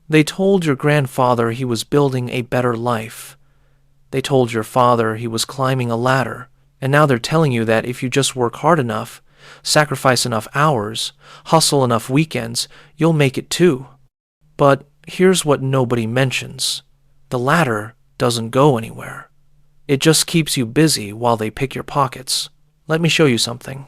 They told your grandfather he was building a better life. They told your father he was climbing a ladder, and now they're telling you that if you just work hard enough, sacrifice enough hours, hustle enough weekends, you'll make it too. But here's what nobody mentions. The ladder doesn't go anywhere. It just keeps you busy while they pick your pockets. Let me show you something.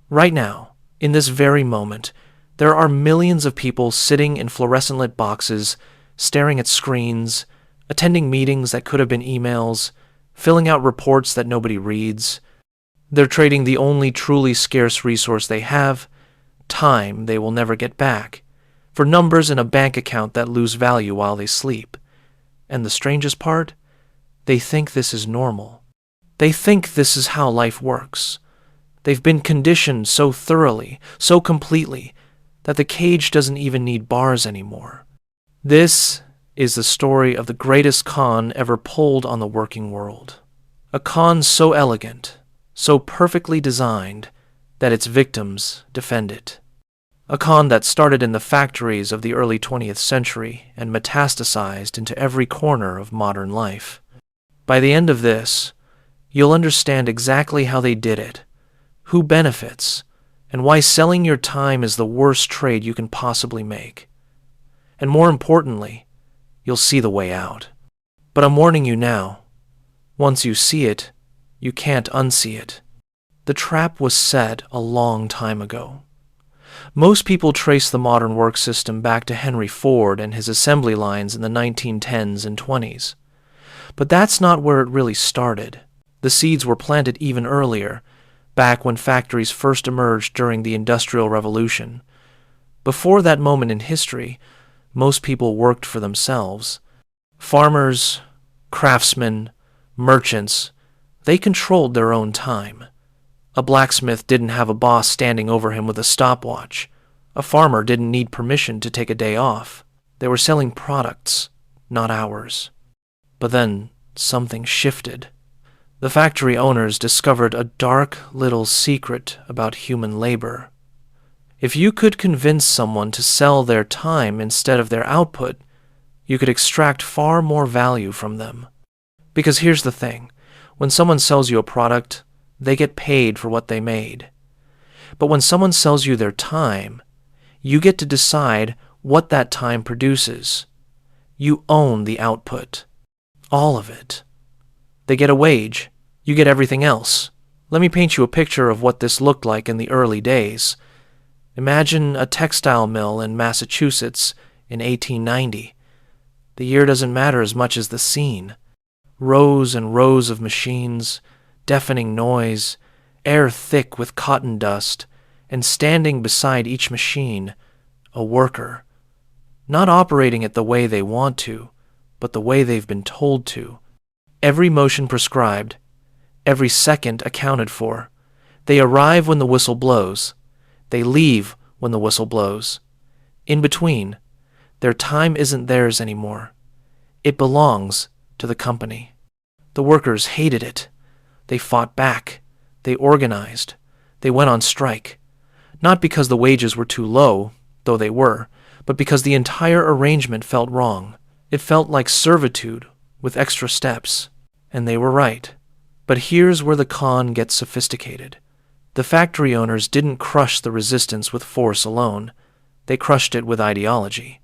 Right now, in this very moment, there are millions of people sitting in fluorescent-lit boxes, staring at screens, attending meetings that could have been emails, filling out reports that nobody reads. They're trading the only truly scarce resource they have, time they will never get back, for numbers in a bank account that lose value while they sleep. And the strangest part? They think this is normal. They think this is how life works. They've been conditioned so thoroughly, so completely, that the cage doesn't even need bars anymore. This is the story of the greatest con ever pulled on the working world. A con so elegant, so perfectly designed, that its victims defend it. A con that started in the factories of the early 20th century and metastasized into every corner of modern life. By the end of this, you'll understand exactly how they did it, who benefits, and why selling your time is the worst trade you can possibly make. And more importantly, you'll see the way out. But I'm warning you now. Once you see it, you can't unsee it. The trap was set a long time ago. Most people trace the modern work system back to Henry Ford and his assembly lines in the 1910s and 20s. But that's not where it really started. The seeds were planted even earlier, back when factories first emerged during the Industrial Revolution. Before that moment in history, most people worked for themselves. Farmers, craftsmen, merchants, they controlled their own time. A blacksmith didn't have a boss standing over him with a stopwatch. A farmer didn't need permission to take a day off. They were selling products, not hours. But then something shifted. The factory owners discovered a dark little secret about human labor. If you could convince someone to sell their time instead of their output, you could extract far more value from them. Because here's the thing, when someone sells you a product, they get paid for what they made. But when someone sells you their time, you get to decide what that time produces. You own the output. All of it. They get a wage. You get everything else. Let me paint you a picture of what this looked like in the early days. Imagine a textile mill in Massachusetts in 1890. The year doesn't matter as much as the scene. Rows and rows of machines, deafening noise, air thick with cotton dust, and standing beside each machine, a worker. Not operating it the way they want to, but the way they've been told to. Every motion prescribed, every second accounted for. They arrive when the whistle blows. They leave when the whistle blows. In between, their time isn't theirs anymore. It belongs to the company. The workers hated it. They fought back. They organized. They went on strike. Not because the wages were too low, though they were, but because the entire arrangement felt wrong. It felt like servitude with extra steps. And they were right. But here's where the con gets sophisticated. The factory owners didn't crush the resistance with force alone. They crushed it with ideology.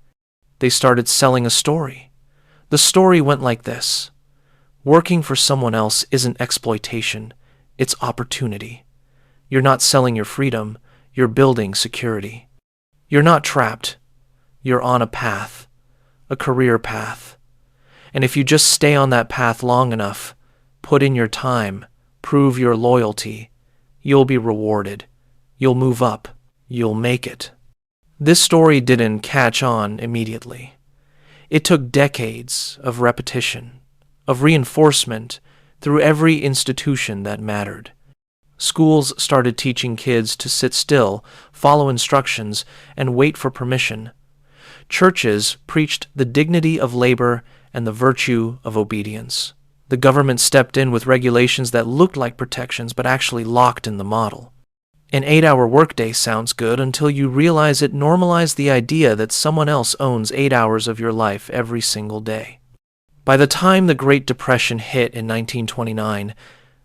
They started selling a story. The story went like this. Working for someone else isn't exploitation. It's opportunity. You're not selling your freedom. You're building security. You're not trapped. You're on a path. A career path. And if you just stay on that path long enough, put in your time, prove your loyalty, you'll be rewarded. You'll move up. You'll make it. This story didn't catch on immediately. It took decades of repetition, of reinforcement through every institution that mattered. Schools started teaching kids to sit still, follow instructions, and wait for permission. Churches preached the dignity of labor and the virtue of obedience. The government stepped in with regulations that looked like protections but actually locked in the model. An 8-hour workday sounds good until you realize it normalized the idea that someone else owns 8 hours of your life every single day. By the time the Great Depression hit in 1929,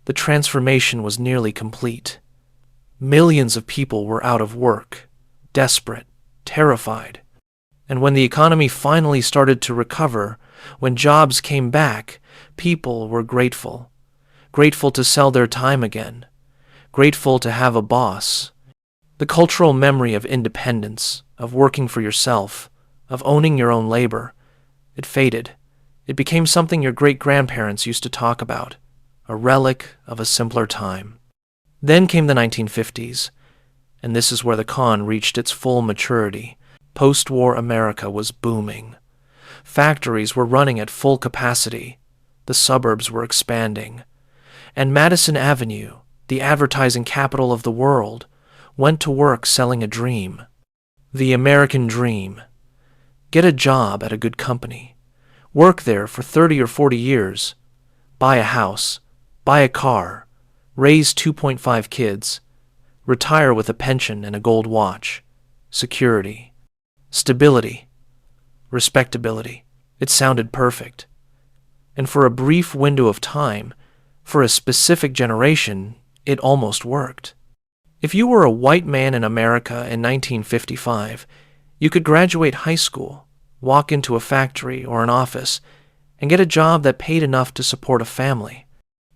the transformation was nearly complete. Millions of people were out of work, desperate, terrified. And when the economy finally started to recover, when jobs came back, people were grateful. Grateful to sell their time again. Grateful to have a boss. The cultural memory of independence, of working for yourself, of owning your own labor, it faded. It became something your great-grandparents used to talk about, a relic of a simpler time. Then came the 1950s, and this is where the con reached its full maturity. Post-war America was booming. Factories were running at full capacity. The suburbs were expanding. And Madison Avenue, the advertising capital of the world, went to work selling a dream. The American dream. Get a job at a good company. Work there for 30 or 40 years. Buy a house. Buy a car. Raise 2.5 kids. Retire with a pension and a gold watch. Security. Stability. Respectability. It sounded perfect. And for a brief window of time, for a specific generation, it almost worked. If you were a white man in America in 1955, you could graduate high school, walk into a factory or an office, and get a job that paid enough to support a family.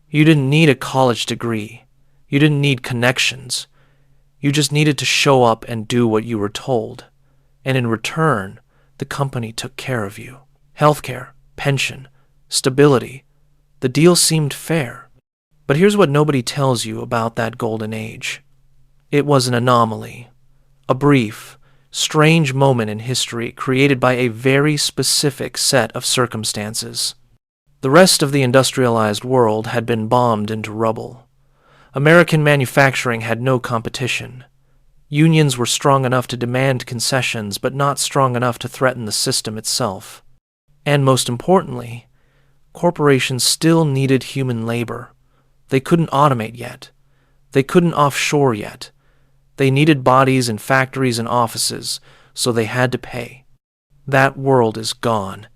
You didn't need a college degree. You didn't need connections. You just needed to show up and do what you were told. And in return, the company took care of you. Healthcare, pension, stability. The deal seemed fair. But here's what nobody tells you about that golden age. It was an anomaly. A brief, strange moment in history created by a very specific set of circumstances. The rest of the industrialized world had been bombed into rubble. American manufacturing had no competition. Unions were strong enough to demand concessions, but not strong enough to threaten the system itself. And most importantly, corporations still needed human labor. They couldn't automate yet. They couldn't offshore yet. They needed bodies in factories and offices, so they had to pay. That world is gone.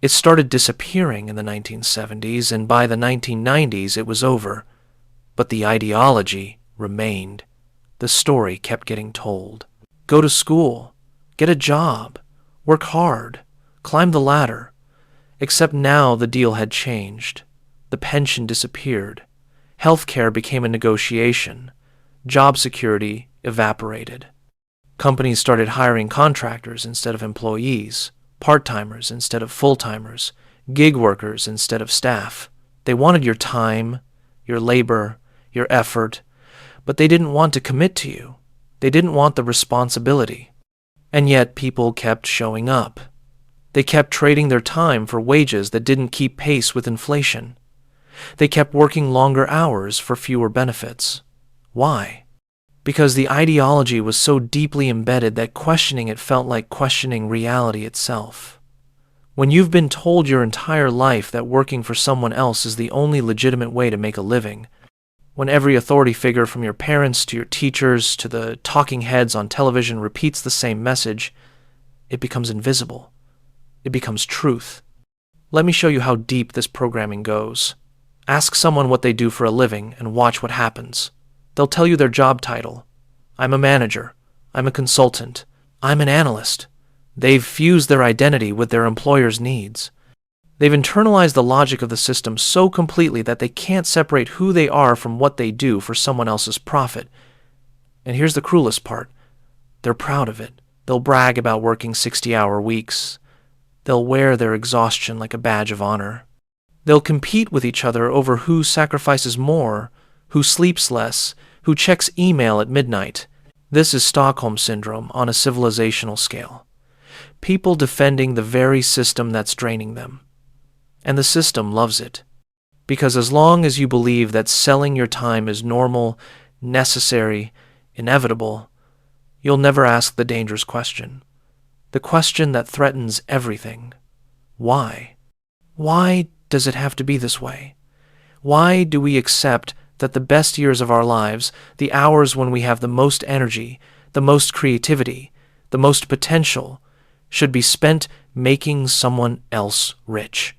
It started disappearing in the 1970s, and by the 1990s it was over. But the ideology remained. The story kept getting told. Go to school, get a job, work hard, climb the ladder. Except now the deal had changed. The pension disappeared. Healthcare became a negotiation. Job security evaporated. Companies started hiring contractors instead of employees, part-timers instead of full-timers, gig workers instead of staff. They wanted your time, your labor, your effort, but they didn't want to commit to you. They didn't want the responsibility. And yet people kept showing up. They kept trading their time for wages that didn't keep pace with inflation. They kept working longer hours for fewer benefits. Why? Because the ideology was so deeply embedded that questioning it felt like questioning reality itself. When you've been told your entire life that working for someone else is the only legitimate way to make a living, when every authority figure from your parents to your teachers to the talking heads on television repeats the same message, it becomes invisible. It becomes truth. Let me show you how deep this programming goes. Ask someone what they do for a living and watch what happens. They'll tell you their job title. I'm a manager. I'm a consultant. I'm an analyst. They've fused their identity with their employer's needs. They've internalized the logic of the system so completely that they can't separate who they are from what they do for someone else's profit. And here's the cruelest part. They're proud of it. They'll brag about working 60-hour weeks. They'll wear their exhaustion like a badge of honor. They'll compete with each other over who sacrifices more, who sleeps less, who checks email at midnight. This is Stockholm Syndrome on a civilizational scale. People defending the very system that's draining them. And the system loves it. Because as long as you believe that selling your time is normal, necessary, inevitable, you'll never ask the dangerous question. The question that threatens everything. Why? Why does it have to be this way? Why do we accept that the best years of our lives, the hours when we have the most energy, the most creativity, the most potential, should be spent making someone else rich.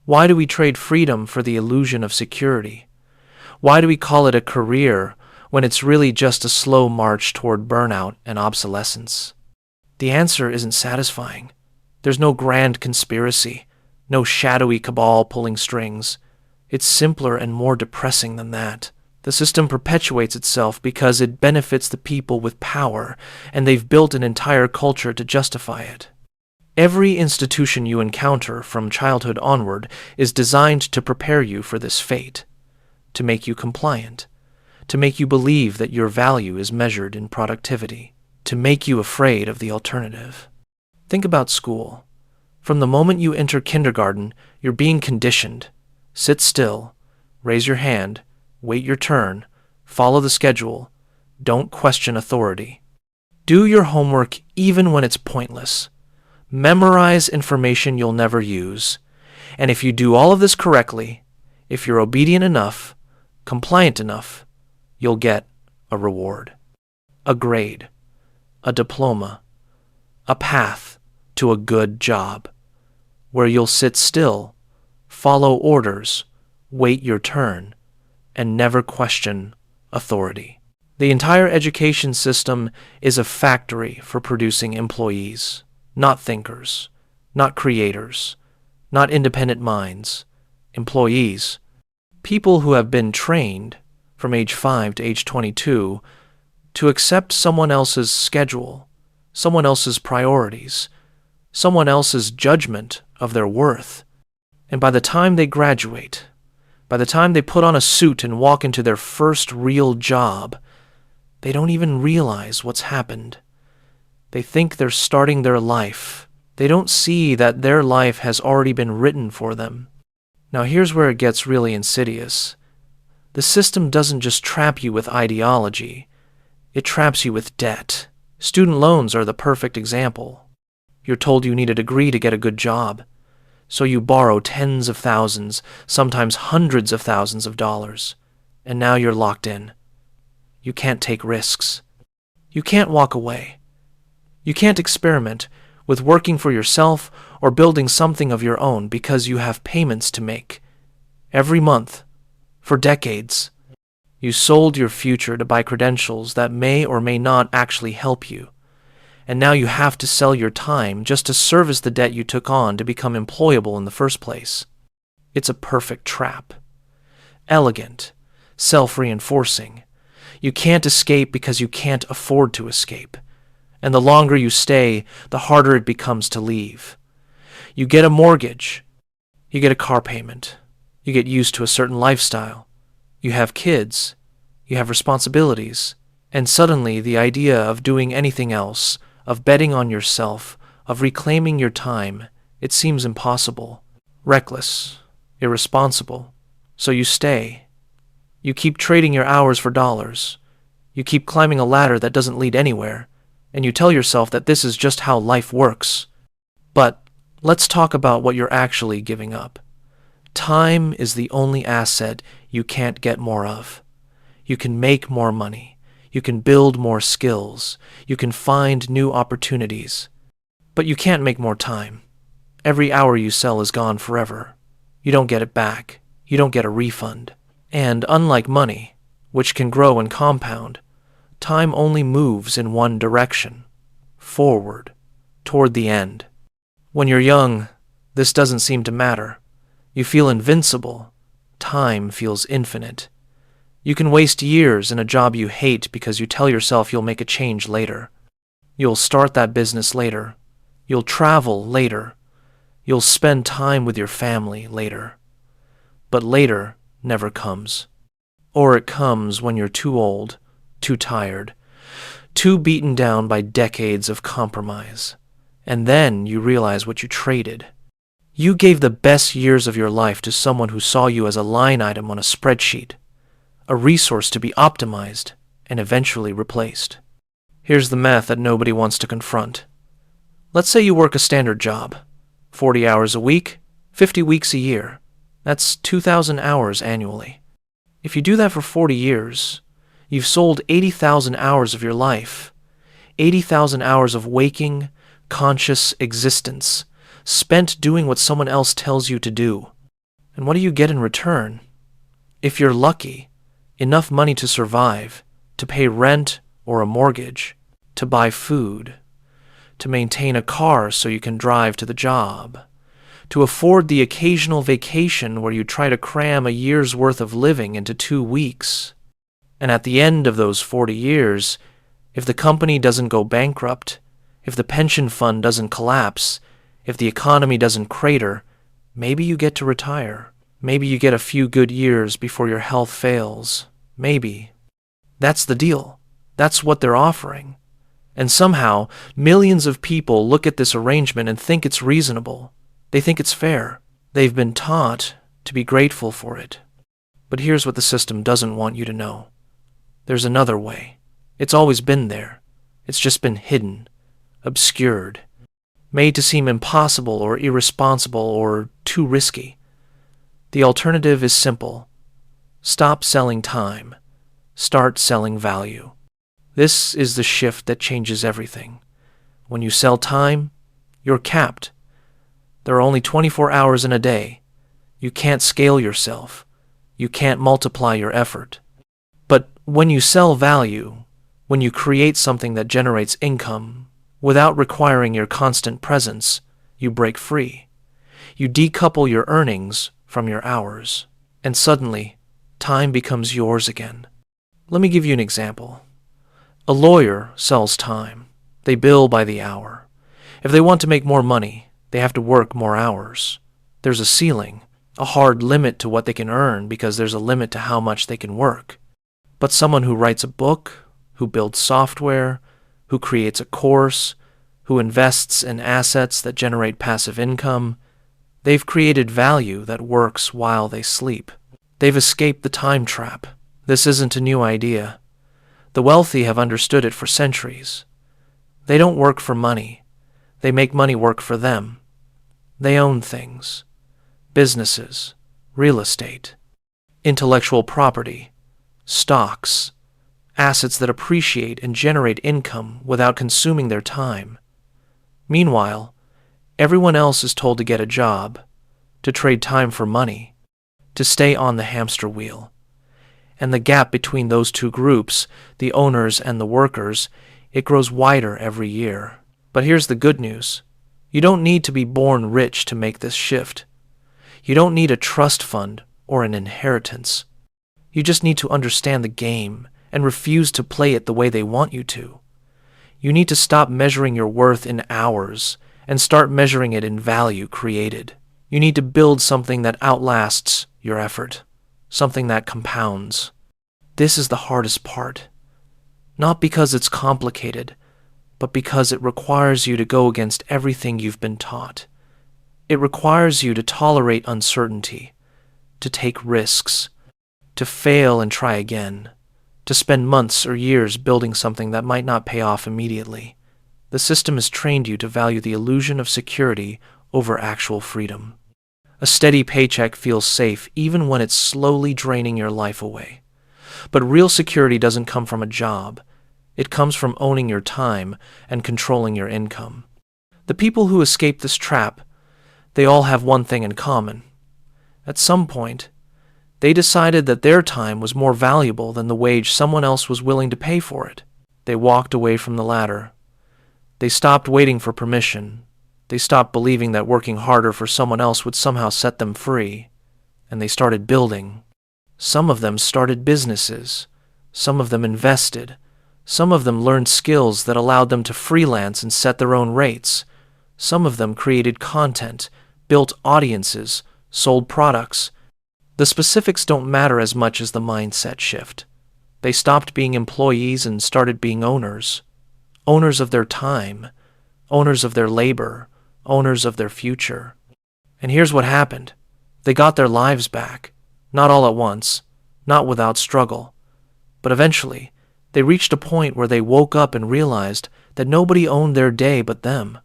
Why do we trade freedom for the illusion of security? Why do we call it a career when it's really just a slow march toward burnout and obsolescence? The answer isn't satisfying. There's no grand conspiracy, no shadowy cabal pulling strings. It's simpler and more depressing than that. The system perpetuates itself because it benefits the people with power, and they've built an entire culture to justify it. Every institution you encounter from childhood onward is designed to prepare you for this fate, to make you compliant, to make you believe that your value is measured in productivity, to make you afraid of the alternative. Think about school. From the moment you enter kindergarten, you're being conditioned. Sit still, raise your hand, wait your turn, follow the schedule, don't question authority. Do your homework even when it's pointless. Memorize information you'll never use. And if you do all of this correctly, if you're obedient enough, compliant enough, you'll get a reward, a grade, a diploma, a path to a good job, where you'll sit still, follow orders, wait your turn, and never question authority. The entire education system is a factory for producing employees, not thinkers, not creators, not independent minds, employees. People who have been trained from age 5 to age 22 to accept someone else's schedule, someone else's priorities, someone else's judgment of their worth. And by the time they graduate, by the time they put on a suit and walk into their first real job, they don't even realize what's happened. They think they're starting their life. They don't see that their life has already been written for them. Now here's where it gets really insidious. The system doesn't just trap you with ideology. It traps you with debt. Student loans are the perfect example. You're told you need a degree to get a good job. So you borrow tens of thousands, sometimes hundreds of thousands of dollars. And now you're locked in. You can't take risks. You can't walk away. You can't experiment with working for yourself or building something of your own because you have payments to make. Every month, for decades, you sold your future to buy credentials that may or may not actually help you. And now you have to sell your time just to service the debt you took on to become employable in the first place. It's a perfect trap. Elegant, self-reinforcing. You can't escape because you can't afford to escape. And the longer you stay, the harder it becomes to leave. You get a mortgage. You get a car payment. You get used to a certain lifestyle. You have kids. You have responsibilities. And suddenly the idea of doing anything else, of betting on yourself, of reclaiming your time, it seems impossible, reckless, irresponsible. So you stay. You keep trading your hours for dollars. You keep climbing a ladder that doesn't lead anywhere. And you tell yourself that this is just how life works. But let's talk about what you're actually giving up. Time is the only asset you can't get more of. You can make more money. You can build more skills. You can find new opportunities. But you can't make more time. Every hour you sell is gone forever. You don't get it back. You don't get a refund. And unlike money, which can grow and compound, time only moves in one direction, forward, toward the end. When you're young, this doesn't seem to matter. You feel invincible. Time feels infinite. You can waste years in a job you hate because you tell yourself you'll make a change later. You'll start that business later. You'll travel later. You'll spend time with your family later. But later never comes. Or it comes when you're too old, too tired, too beaten down by decades of compromise. And then you realize what you traded. You gave the best years of your life to someone who saw you as a line item on a spreadsheet, a resource to be optimized and eventually replaced. Here's the math that nobody wants to confront. Let's say you work a standard job, 40 hours a week, 50 weeks a year. That's 2,000 hours annually. If you do that for 40 years, you've sold 80,000 hours of your life, 80,000 hours of waking, conscious existence, spent doing what someone else tells you to do. And what do you get in return? If you're lucky, enough money to survive, to pay rent or a mortgage, to buy food, to maintain a car so you can drive to the job, to afford the occasional vacation where you try to cram a year's worth of living into 2 weeks. And at the end of those 40 years, if the company doesn't go bankrupt, if the pension fund doesn't collapse, if the economy doesn't crater, maybe you get to retire. Maybe you get a few good years before your health fails. Maybe. That's the deal. That's what they're offering. And somehow, millions of people look at this arrangement and think it's reasonable. They think it's fair. They've been taught to be grateful for it. But here's what the system doesn't want you to know. There's another way. It's always been there. It's just been hidden, obscured, made to seem impossible or irresponsible or too risky. The alternative is simple. Stop selling time. Start selling value. This is the shift that changes everything. When you sell time, you're capped. There are only 24 hours in a day. You can't scale yourself. You can't multiply your effort. But when you sell value, when you create something that generates income, without requiring your constant presence, you break free. You decouple your earnings from your hours, and suddenly, time becomes yours again. Let me give you an example. A lawyer sells time. They bill by the hour. If they want to make more money, they have to work more hours. There's a ceiling, a hard limit to what they can earn because there's a limit to how much they can work. But someone who writes a book, who builds software, who creates a course, who invests in assets that generate passive income, they've created value that works while they sleep. They've escaped the time trap. This isn't a new idea. The wealthy have understood it for centuries. They don't work for money. They make money work for them. They own things, businesses, real estate, intellectual property, stocks, assets that appreciate and generate income without consuming their time. Meanwhile, everyone else is told to get a job, to trade time for money, to stay on the hamster wheel. And the gap between those two groups, the owners and the workers, it grows wider every year. But here's the good news. You don't need to be born rich to make this shift. You don't need a trust fund or an inheritance. You just need to understand the game and refuse to play it the way they want you to. You need to stop measuring your worth in hours and start measuring it in value created. You need to build something that outlasts your effort, something that compounds. This is the hardest part. Not because it's complicated, but because it requires you to go against everything you've been taught. It requires you to tolerate uncertainty, to take risks, to fail and try again, to spend months or years building something that might not pay off immediately. The system has trained you to value the illusion of security over actual freedom. A steady paycheck feels safe even when it's slowly draining your life away. But real security doesn't come from a job. It comes from owning your time and controlling your income. The people who escape this trap, they all have one thing in common. At some point, they decided that their time was more valuable than the wage someone else was willing to pay for it. They walked away from the ladder. They stopped waiting for permission. They stopped believing that working harder for someone else would somehow set them free. And they started building. Some of them started businesses. Some of them invested. Some of them learned skills that allowed them to freelance and set their own rates. Some of them created content, built audiences, sold products. The specifics don't matter as much as the mindset shift. They stopped being employees and started being owners. Owners of their time, owners of their labor, owners of their future. And here's what happened. They got their lives back. Not all at once, not without struggle. But eventually, they reached a point where they woke up and realized that nobody owned their day but them.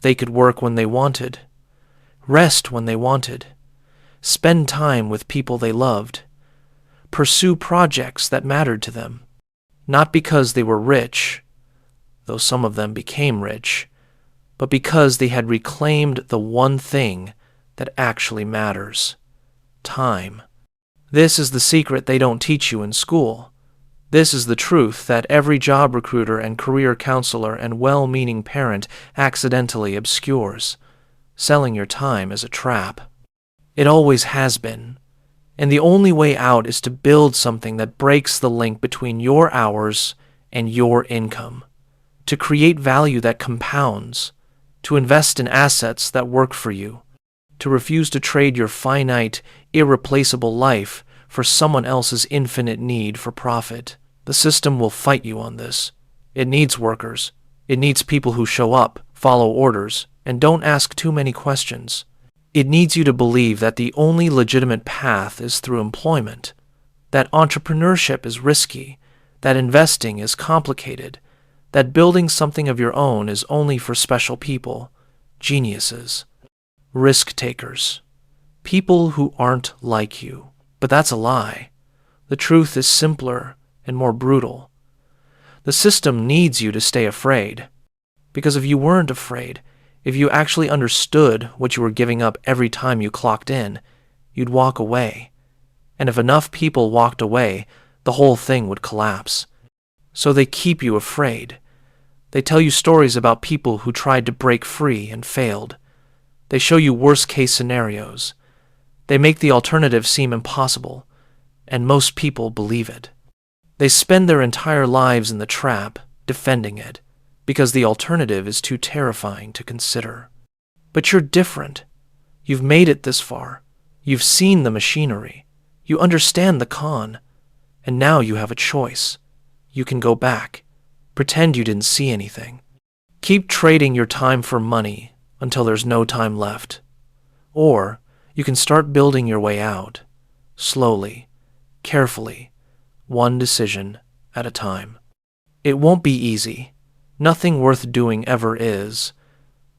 They could work when they wanted, rest when they wanted, spend time with people they loved. pursue projects that mattered to them. Not because they were rich, though some of them became rich, but because they had reclaimed the one thing that actually matters: time. This is the secret they don't teach you in school. This is the truth that every job recruiter and career counselor and well-meaning parent accidentally obscures. Selling your time is a trap. It always has been. And the only way out is to build something that breaks the link between your hours and your income, to create value that compounds, to invest in assets that work for you, to refuse to trade your finite, irreplaceable life for someone else's infinite need for profit. The system will fight you on this. It needs workers. It needs people who show up, follow orders, and don't ask too many questions. It needs you to believe that the only legitimate path is through employment, that entrepreneurship is risky, that investing is complicated, that building something of your own is only for special people, geniuses, risk takers, people who aren't like you. But that's a lie. The truth is simpler and more brutal. The system needs you to stay afraid. Because if you weren't afraid, if you actually understood what you were giving up every time you clocked in, you'd walk away. And if enough people walked away, the whole thing would collapse. So they keep you afraid. They tell you stories about people who tried to break free and failed. They show you worst-case scenarios. They make the alternative seem impossible, and most people believe it. They spend their entire lives in the trap, defending it, because the alternative is too terrifying to consider. But you're different. You've made it this far. You've seen the machinery. You understand the con. And now you have a choice. You can go back. Pretend you didn't see anything. Keep trading your time for money until there's no time left. Or you can start building your way out, slowly, carefully, one decision at a time. It won't be easy. Nothing worth doing ever is.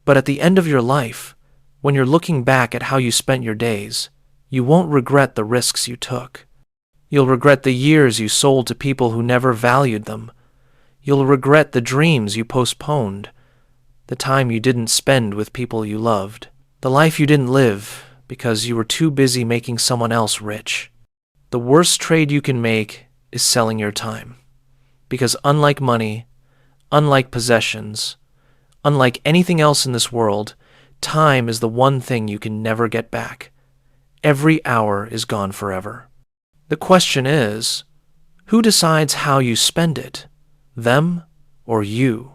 But at the end of your life, when you're looking back at how you spent your days, you won't regret the risks you took. You'll regret the years you sold to people who never valued them. You'll regret the dreams you postponed, the time you didn't spend with people you loved, the life you didn't live because you were too busy making someone else rich. The worst trade you can make is selling your time. Because unlike money, unlike possessions, unlike anything else in this world, time is the one thing you can never get back. Every hour is gone forever. The question is, who decides how you spend it? Them or you?